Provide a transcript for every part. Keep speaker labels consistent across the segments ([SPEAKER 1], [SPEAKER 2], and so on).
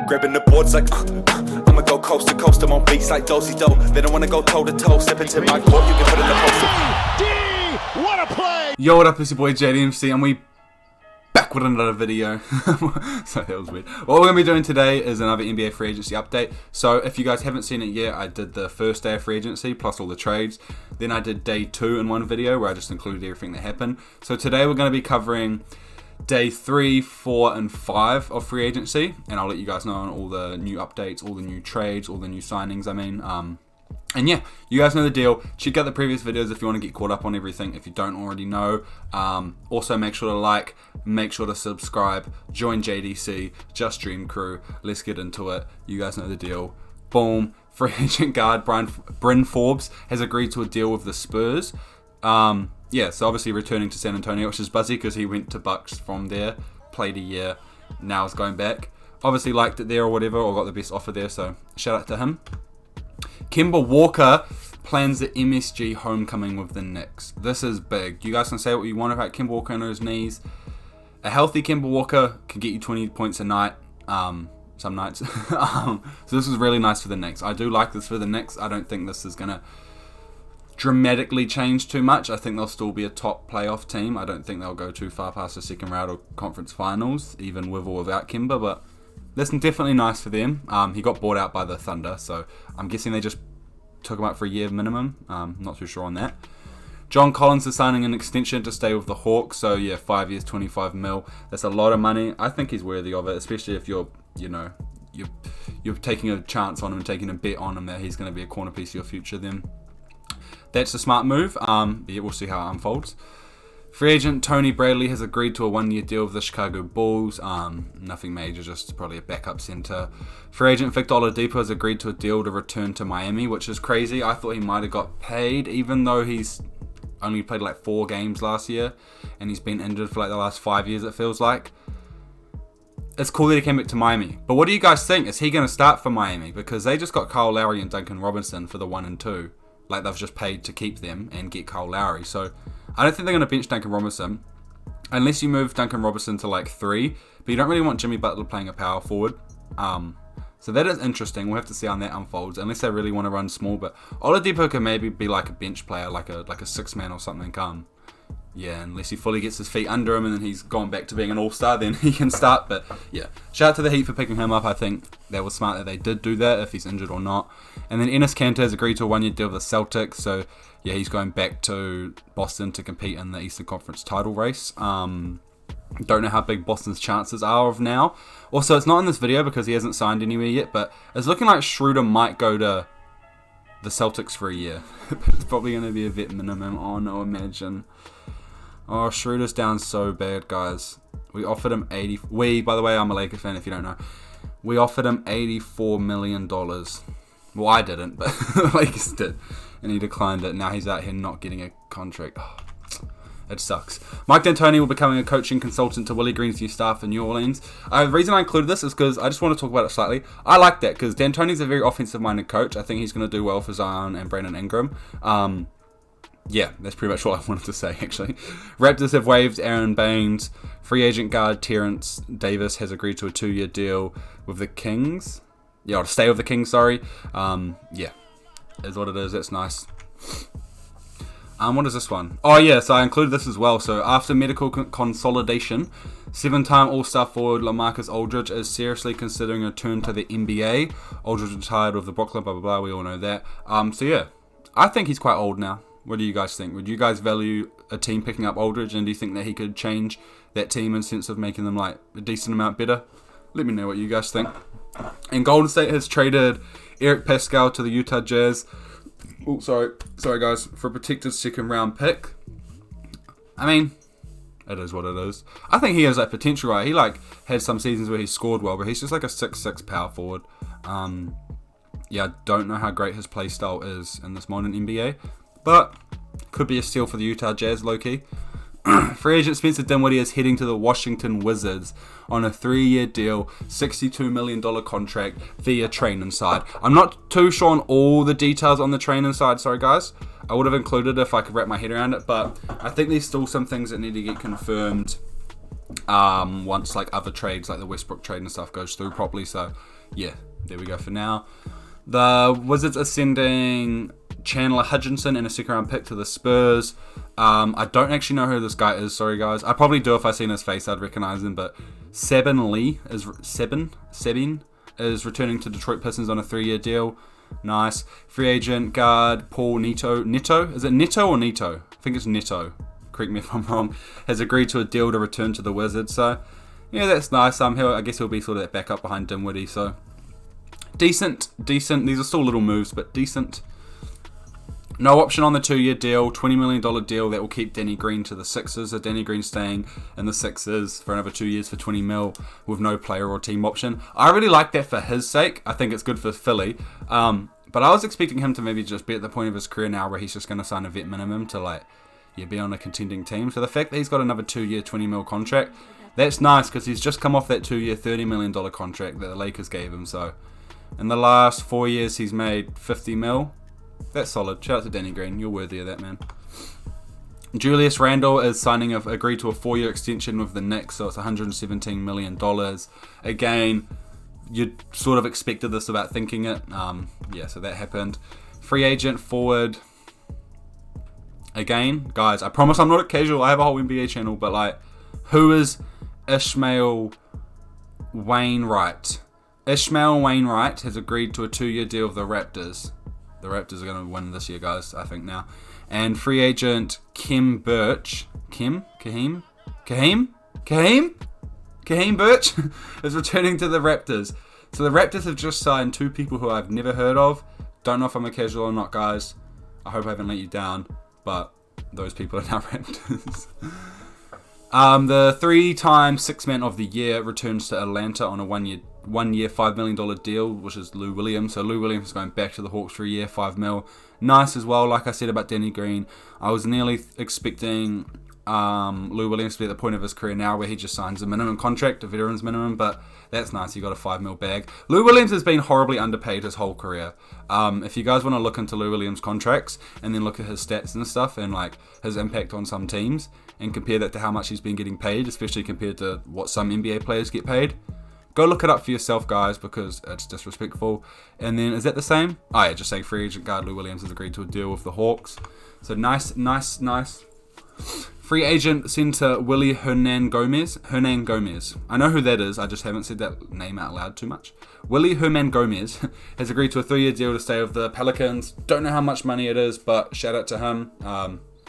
[SPEAKER 1] Grabbing the boards like, I'ma go coast to coast. I'm on beats like do-si-do. They don't wanna go toe to toe. Step into my court, you can put in the poster.
[SPEAKER 2] What a play!
[SPEAKER 3] Yo, what up, it's your boy JDMC, and we back with another video. So that was weird. What we're going to be doing today is another NBA free agency update. So if you guys haven't seen it yet, I did the first day of free agency plus all the trades. Then I did day 2 in one video where I just included everything that happened. So today we're going to be covering day 3, 4, and 5 of free agency, and I'll let you guys know on all the new updates, all the new trades, all the new signings. And yeah, you guys know the deal. Check out the previous videos if you want to get caught up on everything, if you don't already know. Also, make sure to like, make sure to subscribe, join JDC, Just Dream Crew. Let's get into it. You guys know the deal. Boom. Free agent guard Bryn Forbes has agreed to a deal with the Spurs. Yeah, so obviously returning to San Antonio, which is buzzy because he went to Bucks from there, played a year, now is going back. Obviously liked it there or whatever, or got the best offer there, so shout out to him. Kimball Walker plans the MSG homecoming with the Knicks. This is big. You guys can say what you want about Kimball Walker and his knees. A healthy Kimball Walker can get you 20 points a night, some nights. So this is really nice for the Knicks. I do like this for the Knicks. I don't think this is going to dramatically change too much. I think they'll still be a top playoff team. I don't think they'll go too far past the second round or conference finals, even with or without Kimber, but this is definitely nice for them. He got bought out by the Thunder, so I'm guessing they just took him out for a year minimum. Not too sure on that. John Collins is signing an extension to stay with the Hawks, so yeah, 5 years, 25 mil. That's a lot of money. I think he's worthy of it, especially if you're taking a chance on him and taking a bet on him that he's going to be a corner piece of your future. Then that's a smart move. Yeah, we'll see how it unfolds. Free agent Tony Bradley has agreed to a 1-year deal with the Chicago Bulls. Nothing major, just probably a backup center. Free agent Victor Oladipo has agreed to a deal to return to Miami, which is crazy. I thought he might have got paid, even though he's only played like 4 games last year, and he's been injured for like the last 5 years, it feels like. It's cool that he came back to Miami. But what do you guys think? Is he going to start for Miami? Because they just got Kyle Lowry and Duncan Robinson for the 1 and 2. Like, they've just paid to keep them and get Kyle Lowry. So I don't think they're going to bench Duncan Robinson unless you move Duncan Robinson to like 3. But you don't really want Jimmy Butler playing a power forward. So that is interesting. We'll have to see how that unfolds, unless they really want to run small. But Oladipo can maybe be like a bench player, like a 6-man or something. Yeah, unless he fully gets his feet under him and then he's gone back to being an all-star, then he can start. But yeah, shout out to the Heat for picking him up. I think that was smart that they did do that, if he's injured or not. And then Enes Kanter has agreed to a 1-year deal with the Celtics. So yeah, he's going back to Boston to compete in the Eastern Conference title race. Don't know how big Boston's chances are of now. Also, it's not in this video because he hasn't signed anywhere yet, but it's looking like Schroeder might go to the Celtics for a year. But it's probably going to be a vet minimum. Oh no, imagine. Oh, Schroeder's down so bad, guys. We offered him by the way, I'm a Lakers fan if you don't know. We offered him $84 million. Well, I didn't, but the Lakers did. And he declined it. Now he's out here not getting a contract. Oh, it sucks. Mike D'Antoni will be becoming a coaching consultant to Willie Green's new staff in New Orleans. The reason I included this is because I just want to talk about it slightly. I like that because D'Antoni's a very offensive-minded coach. I think he's going to do well for Zion and Brandon Ingram. Yeah, that's pretty much all I wanted to say, actually. Raptors have waived Aaron Baines. Free agent guard Terrence Davis has agreed to a 2-year deal with the Kings. Yeah, or to stay with the Kings, sorry. Yeah, is what it is. That's nice. What is this one? Oh, yeah, so I included this as well. So, after medical consolidation, 7-time All-Star forward LaMarcus Aldridge is seriously considering a turn to the NBA. Aldridge retired with the Brooklyn, blah, blah, blah. We all know that. So, yeah, I think he's quite old now. What do you guys think? Would you guys value a team picking up Aldridge, and do you think that he could change that team in sense of making them like a decent amount better? Let me know what you guys think. And Golden State has traded Eric Pascal to the Utah Jazz. Oh, sorry guys, for a protected 2nd round pick. I mean, it is what it is. I think he has that potential, right? He like had some seasons where he scored well, but he's just like a 6'6" power forward. Yeah, I don't know how great his play style is in this modern NBA. But could be a steal for the Utah Jazz, low-key. Free agent Spencer Dinwiddie is heading to the Washington Wizards on a 3-year deal, $62 million contract via train inside. I'm not too sure on all the details on the train inside, sorry guys. I would have included it if I could wrap my head around it, but I think there's still some things that need to get confirmed once like other trades, like the Westbrook trade and stuff, goes through properly. So yeah, there we go for now. The Wizards are sending Chandler Hutchison and a second-round pick to the Spurs. I don't actually know who this guy is. Sorry, guys. I probably do if I seen his face. I'd recognize him. But Sabin is returning to Detroit Pistons on a 3-year deal. Nice. Free agent guard Paul Neto. Is it Neto or Neto? I think it's Neto. Correct me if I'm wrong. Has agreed to a deal to return to the Wizards. So, yeah, that's nice. I guess he'll be sort of that backup behind Dinwiddie. So, decent. These are still little moves, but decent. No option on the 2-year deal, $20 million deal that will keep Danny Green to the Sixers. So Danny Green staying in the Sixers for another 2 years for $20 million with no player or team option. I really like that for his sake. I think it's good for Philly. But I was expecting him to maybe just be at the point of his career now where he's just going to sign a vet minimum to be on a contending team. So the fact that he's got another 2-year $20 million contract, that's nice because he's just come off that 2-year $30 million contract that the Lakers gave him. So in the last 4 years he's made $50 million. That's solid. Shout out to Danny Green. You're worthy of that, man. Julius Randle is agreed to a 4-year extension with the Knicks, so it's $117 million. Again, you sort of expected this without thinking it. Yeah, so that happened. Free agent forward. Again, guys, I promise I'm not a casual. I have a whole NBA channel, but who is Ishmael Wainwright? Ishmael Wainwright has agreed to a 2-year deal with the Raptors. The Raptors are going to win this year, guys, I think now. And free agent Khem Birch is returning to the Raptors. So the Raptors have just signed 2 people who I've never heard of. Don't know if I'm a casual or not, guys. I hope I haven't let you down, but those people are now Raptors. The 3-time Sixth Man of the Year returns to Atlanta on a one-year $5 million deal, which is Lou Williams. So Lou Williams is going back to the Hawks for a year, $5 million. Nice as well. Like I said about Danny Green, I was nearly expecting Lou Williams to be at the point of his career now where he just signs a minimum contract, a veteran's minimum, but that's nice. He got a $5 million bag. Lou Williams has been horribly underpaid his whole career. If you guys want to look into Lou Williams' contracts and then look at his stats and stuff and his impact on some teams and compare that to how much he's been getting paid, especially compared to what some NBA players get paid, go look it up for yourself, guys, because it's disrespectful. And then, is that the same? Oh, yeah, just saying free agent guard Lou Williams has agreed to a deal with the Hawks. So nice. Free agent center Willy Hernangomez. I know who that is. I just haven't said that name out loud too much. Willy Hernangomez has agreed to a 3-year deal to stay with the Pelicans. Don't know how much money it is, but shout out to him.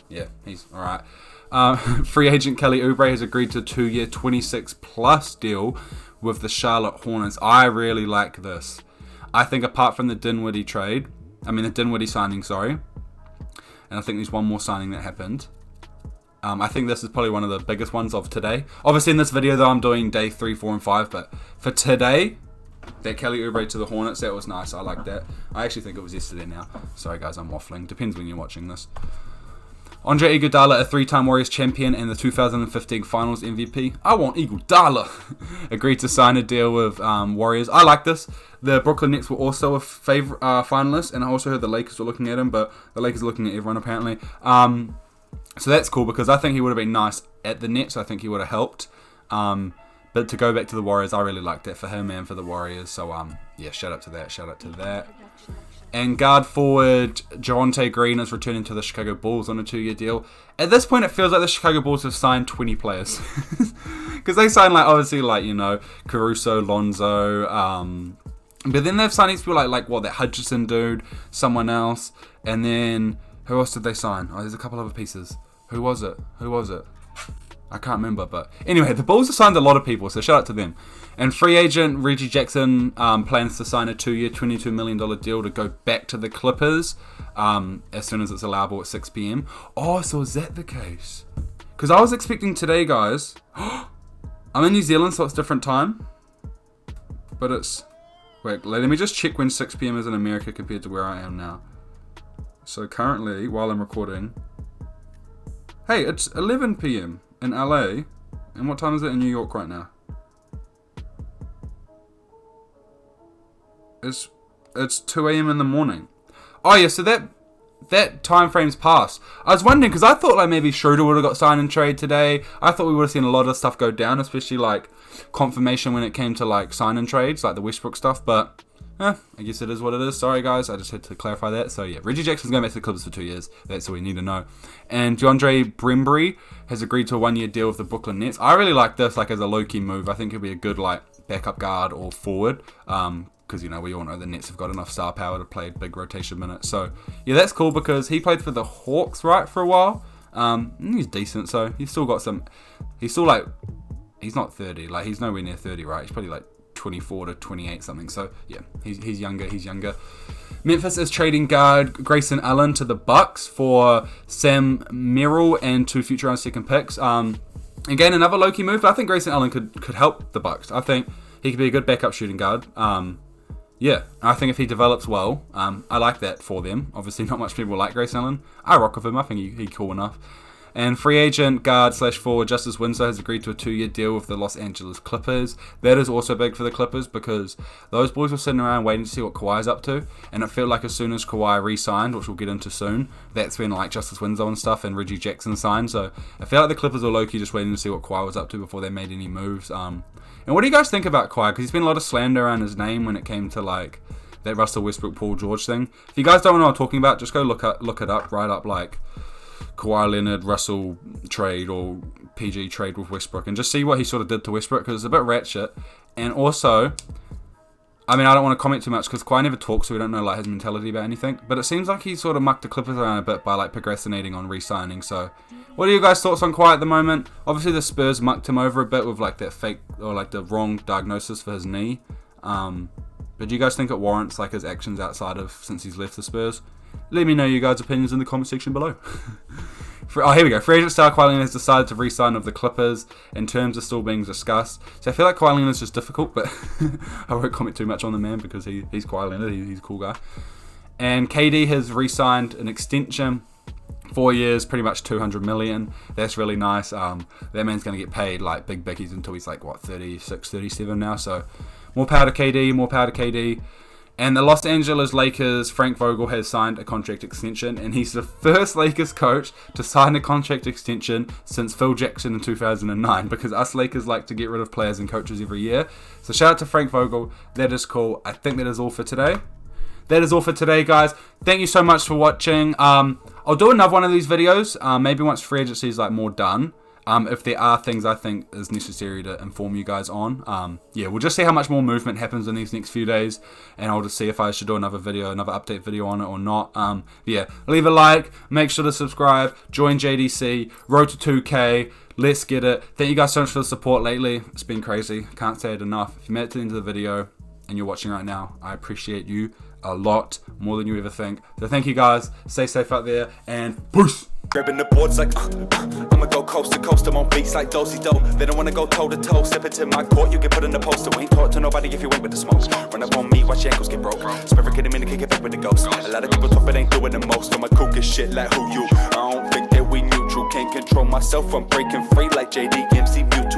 [SPEAKER 3] Yeah, he's all right. Free agent Kelly Oubre has agreed to a 2-year, 26+ deal with the Charlotte Hornets. I really like this. I think apart from the Dinwiddie signing, and I think there's one more signing that happened. I think this is probably one of the biggest ones of today. Obviously in this video though I'm doing day 3, 4, and 5, but for today, that Kelly Oubre to the Hornets, that was nice. I like that. I actually think it was yesterday now. Sorry guys, I'm waffling. Depends when you're watching this. Andre Iguodala, a 3-time Warriors champion and the 2015 Finals MVP. I want Iguodala. Agreed to sign a deal with Warriors. I like this. The Brooklyn Nets were also a finalist, and I also heard the Lakers were looking at him, but the Lakers are looking at everyone apparently. So that's cool because I think he would have been nice at the Nets. I think he would have helped. But to go back to the Warriors, I really like that for him and for the Warriors. So yeah, shout out to that. And guard forward Javonte Green is returning to the Chicago Bulls on a 2-year deal. At this point, it feels like the Chicago Bulls have signed 20 players. Because they signed, Caruso, Lonzo. But then they've signed these people that Hutchison dude, someone else. And then, who else did they sign? Oh, there's a couple other pieces. Who was it? I can't remember, but anyway, the Bulls have signed a lot of people, so shout out to them. And free agent Reggie Jackson plans to sign a 2-year, $22 million deal to go back to the Clippers as soon as it's allowable at 6 p.m. Oh, so is that the case? Because I was expecting today, guys. I'm in New Zealand, so it's different time. But it's... Wait, let me just check when 6 p.m. is in America compared to where I am now. So currently, while I'm recording... Hey, it's 11 p.m. in LA. And what time is it in New York right now? It's 2 a.m. in the morning. Oh yeah, so that that time frame's passed. I was wondering, because I thought like maybe Schroeder would have got signed and trade today. I thought we would have seen a lot of stuff go down, especially like confirmation when it came to like sign and trades, like the Westbrook stuff, but I guess it is what it is. Sorry guys, I just had to clarify that. So yeah, Reggie Jackson's going back to the Clippers for 2 years. That's all we need to know. And DeAndre Brembry has agreed to a 1-year deal with the Brooklyn Nets. I really like this like as a low-key move. I think he'll be a good like backup guard or forward. Because, you know, we all know the Nets have got enough star power to play big rotation minutes. So yeah, that's cool because he played for the Hawks, right, for a while. He's decent, so he's still got some. He's still like, he's not 30. Like he's nowhere near 30, right? He's probably like 24 to 28 something. So yeah, he's younger. Memphis is trading guard Grayson Allen to the Bucks for Sam Merrill and 2 future round second picks. Again, another low-key move, but I think Grayson Allen could help the Bucks. I think he could be a good backup shooting guard. Yeah, I think if he develops well, I like that for them. Obviously, not much people like Grayson Allen. I rock with him. I think he's cool enough. And free agent guard / forward Justice Winslow has agreed to a 2-year deal with the Los Angeles Clippers. That is also big for the Clippers because those boys were sitting around waiting to see what Kawhi's up to. And it felt like as soon as Kawhi re-signed, which we'll get into soon, that's when like Justice Winslow and stuff and Reggie Jackson signed. So I felt like the Clippers were low-key just waiting to see what Kawhi was up to before they made any moves. And what do you guys think about Kawhi? Because there's been a lot of slander around his name when it came to like that Russell Westbrook Paul George thing. If you guys don't know what I'm talking about, just go look it up, write up like Kawhi Leonard, Russell trade or PG trade with Westbrook and just see what he sort of did to Westbrook because it's a bit ratchet. And also, I mean, I don't want to comment too much because Kawhi never talks, so we don't know like his mentality about anything. But it seems like he sort of mucked the Clippers around a bit by like procrastinating on re-signing. So what are you guys' thoughts on Kawhi at the moment? Obviously the Spurs mucked him over a bit with like that fake or like the wrong diagnosis for his knee. But do you guys think it warrants like his actions outside of since he's left the Spurs? Let me know your guys' opinions in the comment section below. Here we go. Free agent star Kawhi Leonard has decided to re-sign with the Clippers, and terms are still being discussed. So I feel like Kawhi Leonard is just difficult, but I won't comment too much on the man because he's Kawhi Leonard. He's a cool guy. And KD has re-signed an extension, 4 years, pretty much $200 million. That's really nice. That man's going to get paid like big bickies until he's like, 36, 37 now. So more power to KD. And the Los Angeles Lakers, Frank Vogel has signed a contract extension, and he's the first Lakers coach to sign a contract extension since Phil Jackson in 2009, because us Lakers like to get rid of players and coaches every year. So shout out to Frank Vogel. That is cool. I think that is all for today. That is all for today, guys. Thank you so much for watching. I'll do another one of these videos, maybe once free agency is like more done. If there are things I think is necessary to inform you guys on. Yeah, we'll just see how much more movement happens in these next few days, and I'll just see if I should do another update video on it or not. Yeah, leave a like, make sure to subscribe, join JDC, road to 2K, let's get it. Thank you guys so much for the support lately. It's been crazy, can't say it enough. If you made it to the end of the video and you're watching right now, I appreciate you a lot, more than you ever think. So thank you guys, stay safe out there, and peace!
[SPEAKER 1] Grabbing the boards like, I'ma go coast to coast, I'm on beats like do-si-do. They don't wanna go toe-to-toe, step into my court, you get put in the poster. We ain't talk to nobody if you ain't with the smoke. Run up on me, watch your ankles get broke. Spirit get a minute, kick it back with the ghost. A lot of people talk but ain't doing the most. I'm a kook as shit like who you? I don't think that we neutral, can't control myself, I'm breaking free like JD MC Mewtwo.